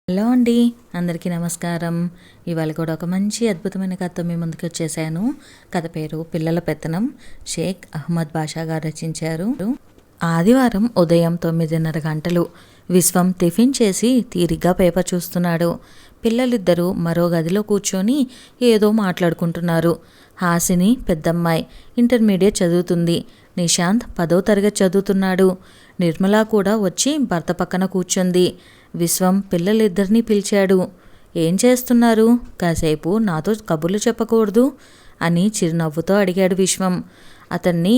Hello అండి, అందరికీ నమస్కారం. ఇవాళ కూడా ఒక మంచి అద్భుతమైన కథతో మీ ముందుకు వచ్చేసాను. కథ పేరు పిల్లల పెత్తనం. షేక్ అహ్మద్ బాషా గారు రచించారు. ఆదివారం ఉదయం 9:30 గంటలు. విశ్వం టిఫిన్ చేసి తీరిగ్గా పేపర్ చూస్తున్నాడు. పిల్లలిద్దరూ మరో గదిలో కూర్చొని ఏదో మాట్లాడుకుంటున్నారు. హాసిని పెద్దమ్మాయి ఇంటర్మీడియట్ చదువుతుంది. నిశాంత్ 10వ తరగతి చదువుతున్నాడు. నిర్మల కూడా వచ్చి భర్త పక్కన కూర్చుంది. విశ్వం పిల్లలిద్దరినీ పిలిచాడు. ఏం చేస్తున్నారు? కాసేపు నాతో కబుర్లు చెప్పకూడదు అని చిరునవ్వుతో అడిగాడు విశ్వం. అతన్ని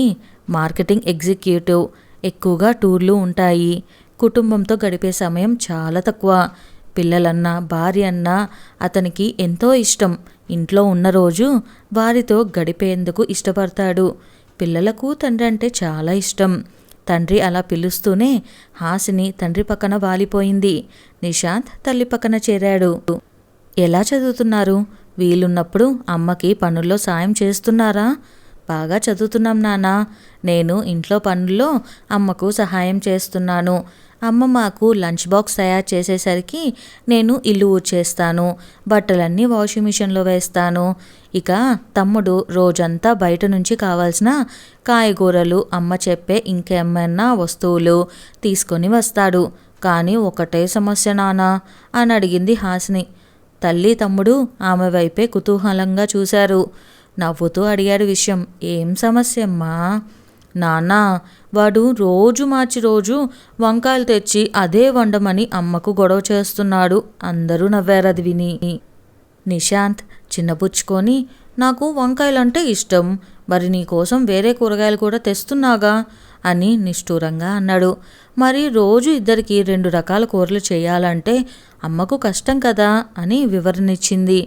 మార్కెటింగ్ ఎగ్జిక్యూటివ్. ఎక్కువగా టూర్లు ఉంటాయి. కుటుంబంతో గడిపే సమయం చాలా తక్కువ. పిల్లలన్నా భార్య అన్నా అతనికి ఎంతో ఇష్టం. ఇంట్లో ఉన్న రోజు వారితో గడిపేందుకు ఇష్టపడతాడు. పిల్లలకు తండ్రి అంటే చాలా ఇష్టం. తండ్రి అలా పిలుస్తూనే హాసిని తండ్రి పక్కన వాలిపోయింది. నిశాంత్ తల్లి పక్కన చేరాడు. ఎలా చదువుతున్నారు? వీలున్నప్పుడు అమ్మకి పనుల్లో సాయం చేస్తున్నారా? బాగా చదువుతున్నాం నాన్నా. నేను ఇంట్లో పనుల్లో అమ్మకు సహాయం చేస్తున్నాను. అమ్మ మాకు లంచ్ బాక్స్ తయారు చేసేసరికి నేను ఇల్లు ఊడ్చేస్తాను. బట్టలన్నీ వాషింగ్ మిషన్లో వేస్తాను. ఇక తమ్ముడు రోజంతా బయట నుంచి కావాల్సిన కాయగూరలు, అమ్మ చెప్పే ఇంకేమైనా వస్తువులు తీసుకొని వస్తాడు. కానీ ఒకటే సమస్య నాన్న అని అడిగింది హాసిని. తల్లి తమ్ముడు ఆమె వైపే కుతూహలంగా చూశారు. నవ్వుతూ అడిగాడు విషయం. ఏం సమస్యమ్మా? నాన్న, వాడు రోజు మార్చి రోజు వంకాయలు తెచ్చి అదే వండమని అమ్మకు గొడవ చేస్తున్నాడు. అందరూ నవ్వారు అది విని. నిశాంత్ చిన్నపుచ్చుకొని, నాకు వంకాయలంటే ఇష్టం, మరి నీకోసం వేరే కూరగాయలు కూడా తెస్తున్నాగా అని నిష్ఠూరంగా అన్నాడు. మరి రోజు ఇద్దరికి 2 రకాల కూరలు చేయాలంటే అమ్మకు కష్టం కదా అని వివరణిచ్చింది.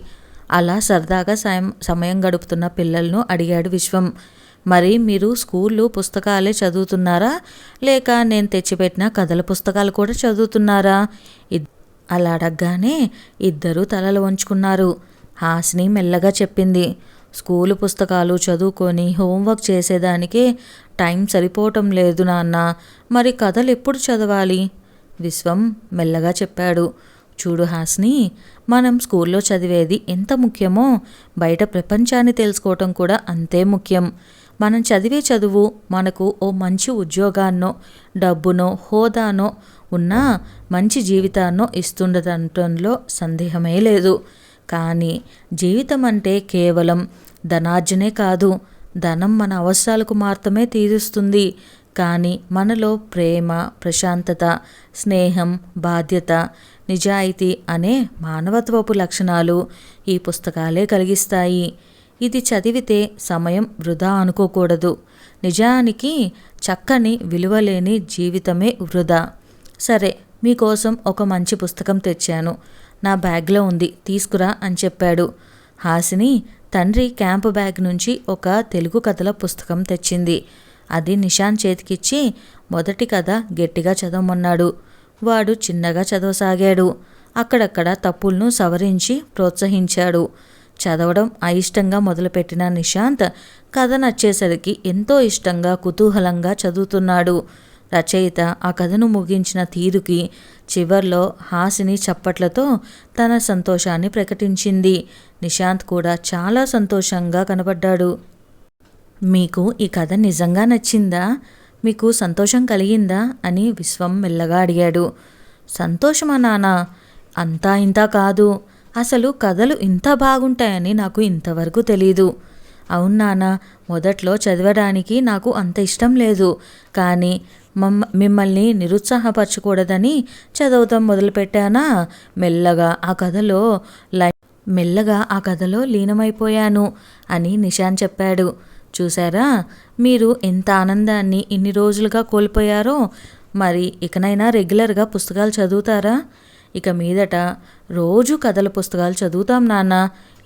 అలా సరదాగా సమయం గడుపుతున్న పిల్లలను అడిగాడు విశ్వం. మరి మీరు స్కూల్లో పుస్తకాలే చదువుతున్నారా, లేక నేను తెచ్చిపెట్టిన కథల పుస్తకాలు కూడా చదువుతున్నారా? అలా అడగగానే ఇద్దరూ తలలు వంచుకున్నారు. హాసిని మెల్లగా చెప్పింది. స్కూలు పుస్తకాలు చదువుకొని హోంవర్క్ చేసేదానికే టైం సరిపోవటం లేదు నాన్న. మరి కథలు ఎప్పుడు చదవాలి? విశ్వం మెల్లగా చెప్పాడు. చూడు హాసిని, మనం స్కూల్లో చదివేది ఎంత ముఖ్యమో బయట ప్రపంచాన్ని తెలుసుకోవటం కూడా అంతే ముఖ్యం. మనం చదివే చదువు మనకు ఓ మంచి ఉద్యోగాన్నో, డబ్బునో, హోదానో ఉన్న మంచి జీవితాన్నో ఇస్తుండటంలో సందేహమే లేదు. కానీ జీవితం అంటే కేవలం ధనార్జనే కాదు. ధనం మన అవసరాలకు మాత్రమే తీరుస్తుంది. కానీ మనలో ప్రేమ, ప్రశాంతత, స్నేహం, బాధ్యత, నిజాయితీ అనే మానవత్వపు లక్షణాలు ఈ పుస్తకాలే కలిగిస్తాయి. ఇది చదివితే సమయం వృధా అనుకోకూడదు. నిజానికి చక్కని విలువలేని జీవితమే వృధా. సరే, మీకోసం ఒక మంచి పుస్తకం తెచ్చాను. నా బ్యాగ్లో ఉంది, తీసుకురా అని చెప్పాడు. హాసిని తండ్రి క్యాంపు బ్యాగ్ నుంచి ఒక తెలుగు కథల పుస్తకం తెచ్చింది. అది నిశాంత్ చేతికిచ్చి మొదటి కథ గట్టిగా చదవమన్నాడు. వాడు చిన్నగా చదవసాగాడు. అక్కడక్కడ తప్పులను సవరించి ప్రోత్సహించాడు. చదవడం అయిష్టంగా మొదలుపెట్టిన నిశాంత్ కథ నచ్చేసరికి ఎంతో ఇష్టంగా, కుతూహలంగా చదువుతున్నాడు. రచయిత ఆ కథను ముగించిన తీరుకి చివర్లో హాసిని చప్పట్లతో తన సంతోషాన్ని ప్రకటించింది. నిశాంత్ కూడా చాలా సంతోషంగా కనబడ్డాడు. మీకు ఈ కథ నిజంగా నచ్చిందా? మీకు సంతోషం కలిగిందా అని విశ్వం మెల్లగా అడిగాడు. సంతోషమా నాన్న? అంతా ఇంతా కాదు. అసలు కథలు ఇంత బాగుంటాయని నాకు ఇంతవరకు తెలీదు. అవును నాన్న, మొదట్లో చదవడానికి నాకు అంత ఇష్టం లేదు. కానీ మిమ్మల్ని నిరుత్సాహపరచకూడదని చదవటం మొదలుపెట్టానా, మెల్లగా ఆ కథలో లీనమైపోయాను అని నిశాంత్ చెప్పాడు. చూసారా, మీరు ఎంత ఆనందాన్ని ఇన్ని రోజులుగా కోల్పోయారో. మరి ఇకనైనా రెగ్యులర్గా పుస్తకాలు చదువుతారా? ఇక మీదట రోజు కథల పుస్తకాలు చదువుతాం నాన్న,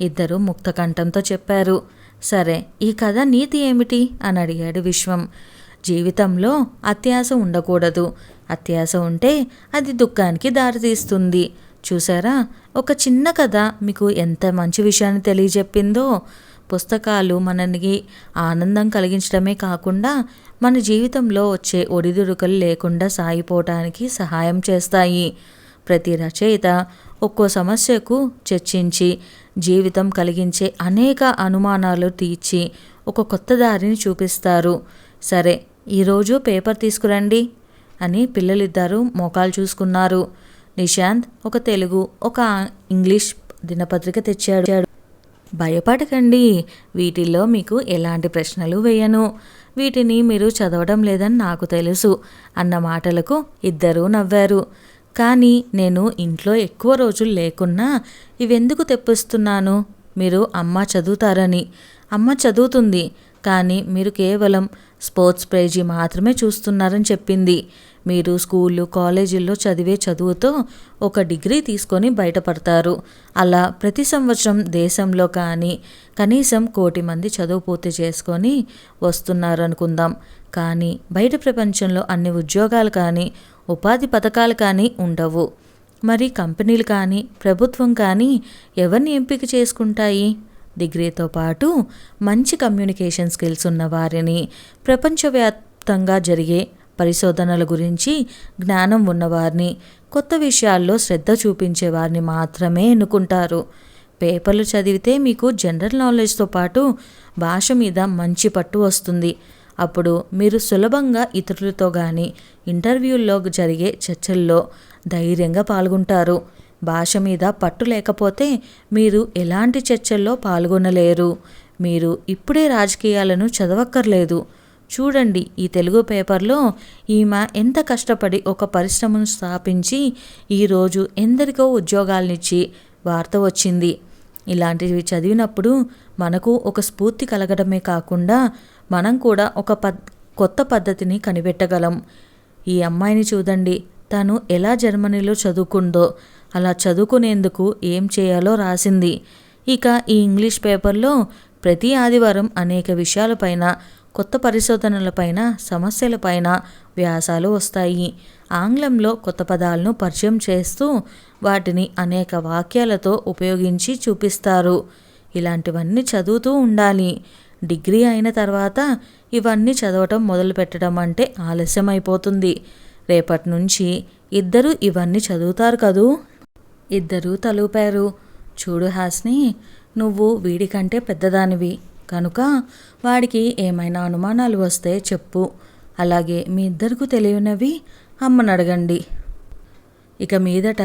ఇద్దరు ముక్త కంఠంతో చెప్పారు. సరే, ఈ కథ నీతి ఏమిటి అని అడిగాడు విశ్వం. జీవితంలో అత్యాశ ఉండకూడదు. అత్యాశ ఉంటే అది దుఃఖానికి దారితీస్తుంది. చూసారా, ఒక చిన్న కథ మీకు ఎంత మంచి విషయాన్ని తెలియజెప్పిందో. పుస్తకాలు మనకి ఆనందం కలిగించడమే కాకుండా మన జీవితంలో వచ్చే ఒడిదుడుకులు లేకుండా సాగిపోవటానికి సహాయం చేస్తాయి. ప్రతి రచయిత ఒక్కో సమస్యకు చర్చించి జీవితం కలిగించే అనేక అనుమానాలు తీర్చి ఒక కొత్త దారిని చూపిస్తారు. సరే, ఈరోజు పేపర్ తీసుకురండి అని పిల్లలిద్దరూ మోకాలు చూసుకున్నారు. నిశాంత్ ఒక తెలుగు, ఒక ఇంగ్లీష్ దినపత్రిక తెచ్చాడు. భయపడకండి, వీటిల్లో మీకు ఎలాంటి ప్రశ్నలు వేయను. వీటిని మీరు చదవడం లేదని నాకు తెలుసు అన్న మాటలకు ఇద్దరూ నవ్వారు. కానీ నేను ఇంట్లో ఎక్కువ రోజులు లేకున్నా ఇవెందుకు తెప్పిస్తున్నాను? మీరు అమ్మ చదువుతారని. అమ్మ చదువుతుంది, కానీ మీరు కేవలం స్పోర్ట్స్ పేజీ మాత్రమే చూస్తున్నారని చెప్పింది. మీరు స్కూళ్ళు కాలేజీల్లో చదివే చదువుతో ఒక డిగ్రీ తీసుకొని బయటపడతారు. అలా ప్రతి సంవత్సరం దేశంలో కానీ కనీసం 1 కోటి మంది చదువు పూర్తి చేసుకొని వస్తున్నారు అనుకుందాం. కానీ బయట ప్రపంచంలో అన్ని ఉద్యోగాలు కానీ ఉపాధి పథకాలు కానీ ఉండవు. మరి కంపెనీలు కానీ ప్రభుత్వం కానీ ఎవరిని ఎంపిక చేసుకుంటాయి? డిగ్రీతో పాటు మంచి కమ్యూనికేషన్ స్కిల్స్ ఉన్న వారిని, ప్రపంచవ్యాప్తంగా జరిగే పరిశోధనల గురించి జ్ఞానం ఉన్నవారిని, కొత్త విషయాల్లో శ్రద్ధ చూపించే వారిని మాత్రమే ఎన్నుకుంటారు. పేపర్లు చదివితే మీకు జనరల్ నాలెడ్జ్తో పాటు భాష మీద మంచి పట్టు వస్తుంది. అప్పుడు మీరు సులభంగా ఇతరులతో కానీ ఇంటర్వ్యూల్లో జరిగే చర్చల్లో ధైర్యంగా పాల్గొంటారు. భాష మీద పట్టు లేకపోతే మీరు ఎలాంటి చర్చల్లో పాల్గొనలేరు. మీరు ఇప్పుడే రాజకీయాలను చదవక్కర్లేదు. చూడండి, ఈ తెలుగు పేపర్లో ఈమె ఎంత కష్టపడి ఒక పరిశ్రమను స్థాపించి ఈరోజు ఎందరికో ఉద్యోగాలనిచ్చి వార్త వచ్చింది. ఇలాంటివి చదివినప్పుడు మనకు ఒక స్ఫూర్తి కలగడమే కాకుండా మనం కూడా ఒక కొత్త పద్ధతిని కనిపెట్టగలం. ఈ అమ్మాయిని చూడండి, తను ఎలా జర్మనీలో చదువుకుందో అలా చదువుకునేందుకు ఏం చేయాలో రాసింది. ఇక ఈ ఇంగ్లీష్ పేపర్లో ప్రతి ఆదివారం అనేక విషయాలపైన, కొత్త పరిశోధనలపైన, సమస్యలపైన వ్యాసాలు వస్తాయి. ఆంగ్లంలో కొత్త పదాలను పరిచయం చేస్తూ వాటిని అనేక వాక్యాలతో ఉపయోగించి చూపిస్తారు. ఇలాంటివన్నీ చదువుతూ ఉండాలి. డిగ్రీ అయిన తర్వాత ఇవన్నీ చదవటం మొదలు పెట్టడం అంటే ఆలస్యం అయిపోతుంది. రేపటి నుంచి ఇద్దరు ఇవన్నీ చదువుతారు కదూ? ఇద్దరూ తలూపారు. చూడు హాస్ని, నువ్వు వీడికంటే పెద్దదానివి కనుక వాడికి ఏమైనా అనుమానాలు వస్తే చెప్పు. అలాగే మీ ఇద్దరికి తెలియనివి అమ్మని అడగండి. ఇక మీదట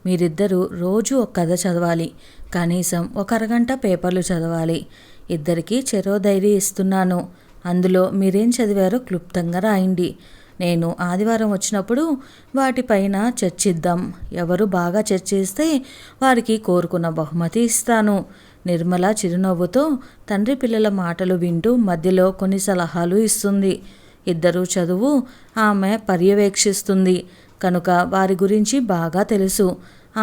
మీరిద్దరూ రోజు ఒక కథ చదవాలి. కనీసం ఒక అరగంట పేపర్లు చదవాలి. ఇద్దరికీ చెరో డైరీ ఇస్తున్నాను. అందులో మీరేం చదివారో క్లుప్తంగా రాయండి. నేను ఆదివారం వచ్చినప్పుడు వాటిపైన చర్చిద్దాం. ఎవరు బాగా చర్చిస్తే వారికి కోరుకున్న బహుమతి ఇస్తాను. నిర్మల చిరునవ్వుతో తండ్రి పిల్లల మాటలు వింటూ మధ్యలో కొన్ని సలహాలు ఇస్తుంది. ఇద్దరూ చదువు ఆమె పర్యవేక్షిస్తుంది కనుక వారి గురించి బాగా తెలుసు.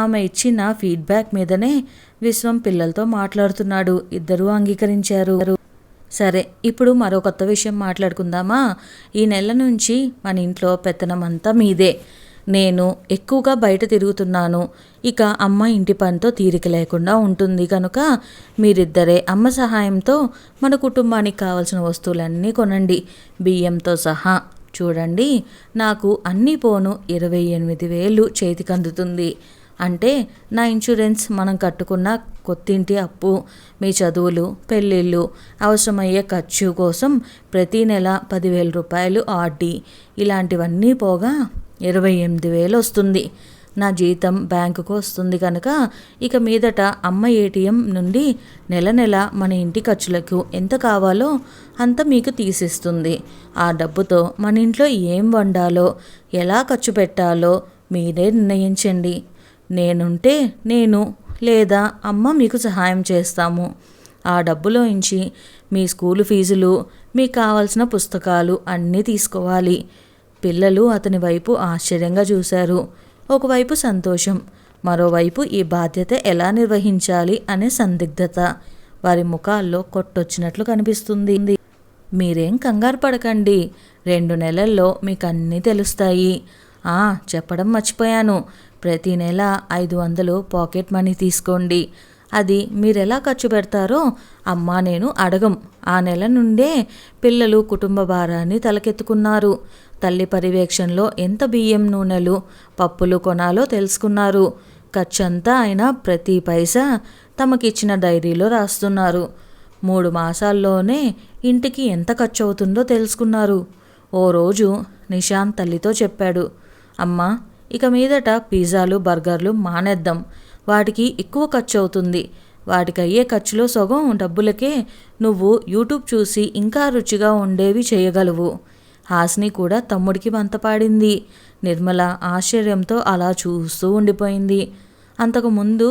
ఆమె ఇచ్చిన ఫీడ్బ్యాక్ మీదనే విశ్వం పిల్లలతో మాట్లాడుతున్నాడు. ఇద్దరూ అంగీకరించారు. సరే, ఇప్పుడు మరో కొత్త విషయం మాట్లాడుకుందామా? ఈ నెల నుంచి మన ఇంట్లో పెత్తనం అంతా మీదే. నేను ఎక్కువగా బయట తిరుగుతున్నాను. ఇక అమ్మ ఇంటి పనితో తీరిక లేకుండా ఉంటుంది కనుక మీరిద్దరే అమ్మ సహాయంతో మన కుటుంబానికి కావాల్సిన వస్తువులన్నీ కొనండి, బియ్యంతో సహా. చూడండి, నాకు అన్నీ పోను 28,000 చేతికి అందుతుంది. అంటే నా ఇన్సూరెన్స్, మనం కట్టుకున్న కొత్తింటి అప్పు, మీ చదువులు, పెళ్ళిళ్ళు, అవసరమయ్యే ఖర్చు కోసం ప్రతీ నెల 10,000 రూపాయలు ఆర్డీ, ఇలాంటివన్నీ పోగా 28,000 వస్తుంది. నా జీతం బ్యాంకుకు వస్తుంది కనుక ఇక మీదట అమ్మ ఏటీఎం నుండి నెల నెల మన ఇంటి ఖర్చులకు ఎంత కావాలో అంత మీకు తీసిస్తుంది. ఆ డబ్బుతో మన ఇంట్లో ఏం వండాలో, ఎలా ఖర్చు పెట్టాలో మీరే నిర్ణయించండి. నేనుంటే నేను, లేదా అమ్మ మీకు సహాయం చేస్తాము. ఆ డబ్బులోంచి మీ స్కూలు ఫీజులు, మీకు కావాల్సిన పుస్తకాలు అన్నీ తీసుకోవాలి. పిల్లలు అతని వైపు ఆశ్చర్యంగా చూశారు. ఒకవైపు సంతోషం, మరోవైపు ఈ బాధ్యత ఎలా నిర్వహించాలి అనే సందిగ్ధత వారి ముఖాల్లో కొట్టొచ్చినట్లు కనిపిస్తుంది. మీరేం కంగారు పడకండి, 2 నెలల్లో మీకు అన్నీ తెలుస్తాయి. చెప్పడం మర్చిపోయాను, ప్రతి నెల 500 పాకెట్ మనీ తీసుకోండి. అది మీరెలా ఖర్చు పెడతారో అమ్మా నేను అడగం. ఆ నెల నుండే పిల్లలు కుటుంబ భారాన్ని తలకెత్తుకున్నారు. తల్లి పర్యవేక్షణలో ఎంత బియ్యం నూనెలు పప్పులు కొనాలో తెలుసుకున్నారు. ఖర్చంతా అయినా ప్రతి పైసా తమకిచ్చిన డైరీలో రాస్తున్నారు. 3 మాసాల్లోనే ఇంటికి ఎంత ఖర్చు అవుతుందో తెలుసుకున్నారు. ఓ రోజు నిశాంత్ తల్లితో చెప్పాడు, అమ్మా, ఇక మీదట పిజ్జాలు బర్గర్లు మానేద్దాం. వాటికి ఎక్కువ ఖర్చు అవుతుంది. వాటికి అయ్యే ఖర్చులో సగం డబ్బులకే నువ్వు యూట్యూబ్ చూసి ఇంకా రుచిగా ఉండేవి చేయగలవు. హాసిని కూడా తమ్ముడికి వంతపాడింది. నిర్మల ఆశ్చర్యంతో అలా చూస్తూ ఉండిపోయింది. అంతకుముందు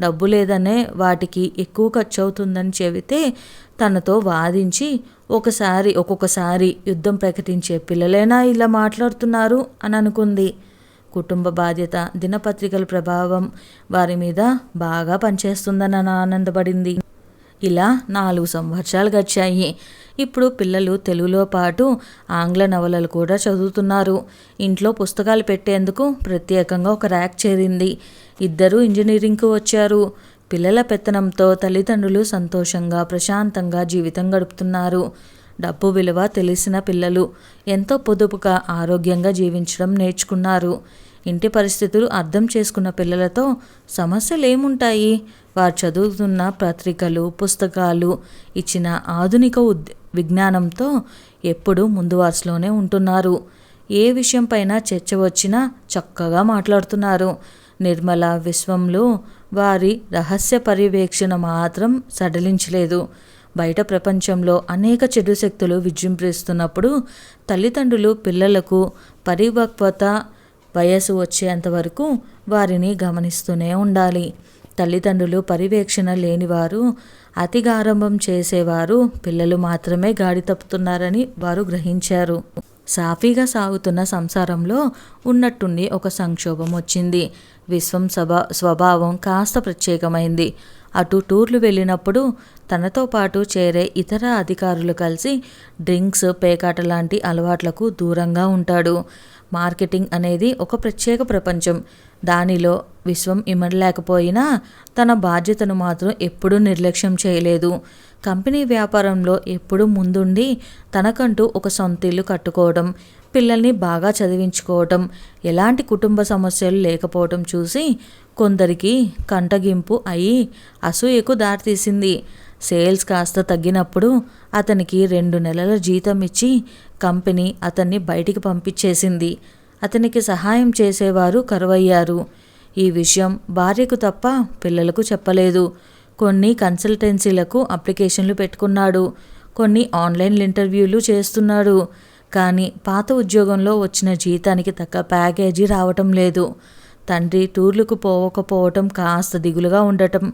డబ్బు లేదనే వాటికి ఎక్కువ ఖర్చు అవుతుందని చెబితే తనతో వాదించి ఒక్కొక్కసారి యుద్ధం ప్రకటించే పిల్లలేనా ఇలా మాట్లాడుతున్నారు అని అనుకుంది. కుటుంబ బాధ్యత, దినపత్రికల ప్రభావం వారి మీద బాగా పనిచేస్తుందని ఆనందపడింది. ఇలా 4 సంవత్సరాలు గడిచాయి. ఇప్పుడు పిల్లలు తెలుగులో పాటు ఆంగ్ల నవలలు కూడా చదువుతున్నారు. ఇంట్లో పుస్తకాలు పెట్టేందుకు ప్రత్యేకంగా ఒక ర్యాక్ చేరింది. ఇద్దరూ ఇంజనీరింగ్కు వచ్చారు. పిల్లల పెత్తనంతో తల్లిదండ్రులు సంతోషంగా ప్రశాంతంగా జీవితం గడుపుతున్నారు. డబ్బు విలువ తెలిసిన పిల్లలు ఎంతో పొదుపుగా ఆరోగ్యంగా జీవించడం నేర్చుకున్నారు. ఇంటి పరిస్థితులు అర్థం చేసుకున్న పిల్లలతో సమస్యలు ఏముంటాయి? వారు చదువుతున్న పత్రికలు పుస్తకాలు ఇచ్చిన ఆధునిక విజ్ఞానంతో ఎప్పుడూ ముందు వరుసలోనే ఉంటున్నారు. ఏ విషయంపైన చర్చ వచ్చినా చక్కగా మాట్లాడుతున్నారు. నిర్మల విశ్వంలో వారి రహస్య పర్యవేక్షణ మాత్రం సడలించలేదు. బయట ప్రపంచంలో అనేక చెడు శక్తులు విజృంభిస్తున్నప్పుడు తల్లిదండ్రులు పిల్లలకు పరిపక్వత వయసు వచ్చేంతవరకు వారిని గమనిస్తూనే ఉండాలి. తల్లిదండ్రులు పర్యవేక్షణ లేనివారు, అతిగారంభం చేసేవారు పిల్లలు మాత్రమే గాడి తప్పుతున్నారని వారు గ్రహించారు. సాఫీగా సాగుతున్న సంసారంలో ఉన్నట్టుండి ఒక సంక్షోభం వచ్చింది. విశ్వం స్వభావం కాస్త ప్రత్యేకమైంది. అటు టూర్లు వెళ్ళినప్పుడు తనతో పాటు చేరే ఇతర అధికారులు కలిసి డ్రింక్స్ పేకాట లాంటి అలవాట్లకు దూరంగా ఉంటాడు. మార్కెటింగ్ అనేది ఒక ప్రత్యేక ప్రపంచం. దానిలో విశ్వం ఇమడలేకపోయినా తన బాధ్యతను మాత్రం ఎప్పుడూ నిర్లక్ష్యం చేయలేదు. కంపెనీ వ్యాపారంలో ఎప్పుడూ ముందుండి తనకంటూ ఒక సొంత ఇల్లు కట్టుకోవడం, పిల్లల్ని బాగా చదివించుకోవటం, ఎలాంటి కుటుంబ సమస్యలు లేకపోవటం చూసి కొందరికి కంటగింపు అయి అసూయకు దారితీసింది. సేల్స్ కాస్త తగ్గినప్పుడు అతనికి 2 నెలల జీతం ఇచ్చి కంపెనీ అతన్ని బయటికి పంపించేసింది. అతనికి సహాయం చేసేవారు కరువయ్యారు. ఈ విషయం భార్యకు తప్ప పిల్లలకు చెప్పలేదు. కొన్ని కన్సల్టెన్సీలకు అప్లికేషన్లు పెట్టుకున్నాడు. కొన్ని ఆన్లైన్ ఇంటర్వ్యూలు చేస్తున్నాడు. కానీ పాత ఉద్యోగంలో వచ్చిన జీతానికి తగ్గ ప్యాకేజీ రావటం లేదు. తండ్రి టూర్లకు పోవకపోవటం కాస్త దిగులుగా ఉండటం,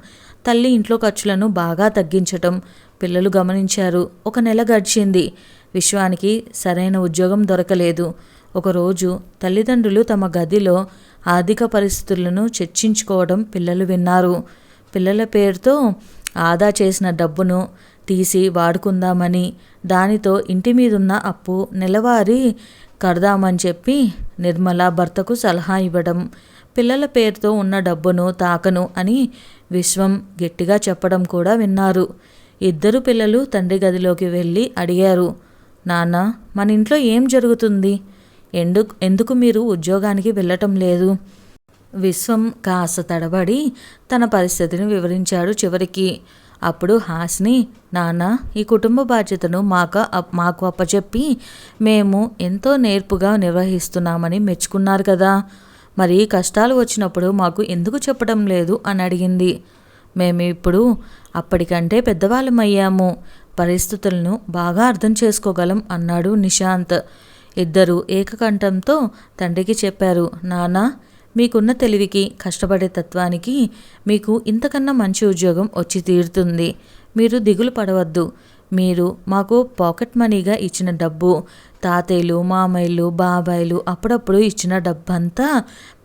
తల్లి ఇంట్లో ఖర్చులను బాగా తగ్గించటం పిల్లలు గమనించారు. 1 నెల గడిచింది. విశ్వానికి సరైన ఉద్యోగం దొరకలేదు. ఒకరోజు తల్లిదండ్రులు తమ గదిలో ఆర్థిక పరిస్థితులను చర్చించుకోవడం పిల్లలు విన్నారు. పిల్లల పేరుతో ఆదా చేసిన డబ్బును తీసి వాడుకుందామని, దానితో ఇంటి మీదున్న అప్పు నెలవారీ కడదామని చెప్పి నిర్మల భర్తకు సలహా ఇవ్వడం, పిల్లల పేరుతో ఉన్న డబ్బును తాకను అని విశ్వం గట్టిగా చెప్పడం కూడా విన్నారు. 2 పిల్లలు తండ్రి గదిలోకి వెళ్ళి అడిగారు, నాన్న, మన ఇంట్లో ఏం జరుగుతుంది? ఎందుకు మీరు ఉద్యోగానికి వెళ్ళటం లేదు? విశ్వం కాస్త తడబడి తన పరిస్థితిని వివరించాడు చివరికి. అప్పుడు హాసిని, నాన్న, ఈ కుటుంబ బాధ్యతను మాకు అప్పచెప్పి మేము ఎంతో నేర్పుగా నిర్వహిస్తున్నామని మెచ్చుకున్నారు కదా, మరి కష్టాలు వచ్చినప్పుడు మాకు ఎందుకు చెప్పడం లేదు అని అడిగింది. మేము ఇప్పుడు అప్పటికంటే పెద్దవాళ్ళమయ్యాము, పరిస్థితులను బాగా అర్థం చేసుకోగలం అన్నాడు నిశాంత్. 2 ఏకకంఠంతో తండ్రికి చెప్పారు, నాన్న, మీకున్న తెలివికి కష్టపడే తత్వానికి మీకు ఇంతకన్నా మంచి ఉద్యోగం వచ్చి తీరుతుంది. మీరు దిగులు పడవద్దు. మీరు మాకు పాకెట్ మనీగా ఇచ్చిన డబ్బు, తాతయ్యలు మామయ్యలు బాబాయిలు అప్పుడప్పుడు ఇచ్చిన డబ్బంతా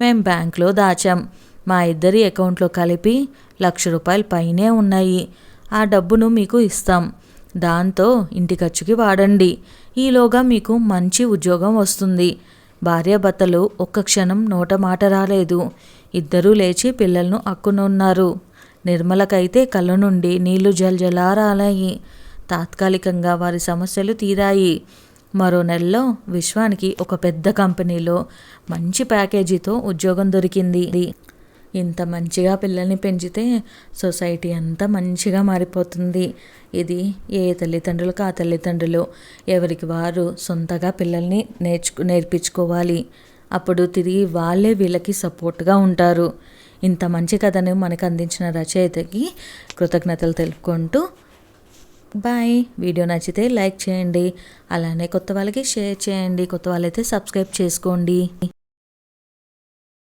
మేము బ్యాంకులో దాచాం. మా ఇద్దరి అకౌంట్లో కలిపి ₹1,00,000 పైనే ఉన్నాయి. ఆ డబ్బును మీకు ఇస్తాం. దాంతో ఇంటి ఖర్చుకి వాడండి. ఈలోగా మీకు మంచి ఉద్యోగం వస్తుంది. భార్యాభర్తలు ఒక్క క్షణం నోట మాట రాలేదు. 2 లేచి పిల్లలను అక్కునున్నారు. నిర్మలకైతే కళ్ళ నుండి నీళ్లు జలజలా రాలాయి. తాత్కాలికంగా వారి సమస్యలు తీరాయి. మరో నెలలో విశ్వానికి ఒక పెద్ద కంపెనీలో మంచి ప్యాకేజీతో ఉద్యోగం దొరికింది. ఇంత మంచిగా పిల్లల్ని పెంచితే సొసైటీ అంతా మంచిగా మారిపోతుంది. ఇది ఏ తల్లిదండ్రులకు ఆ తల్లిదండ్రులు ఎవరికి వారు సొంతగా పిల్లల్ని నేర్పించుకోవాలి. అప్పుడు తిరిగి వాళ్ళే వీళ్ళకి సపోర్ట్గా ఉంటారు. ఇంత మంచి కథను మనకు అందించిన రచయితకి కృతజ్ఞతలు తెలుపుకుంటూ బాయ్. వీడియో నచ్చితే లైక్ చేయండి, అలానే కొత్త వాళ్ళకి షేర్ చేయండి, కొత్త వాళ్ళైతే సబ్స్క్రైబ్ చేసుకోండి.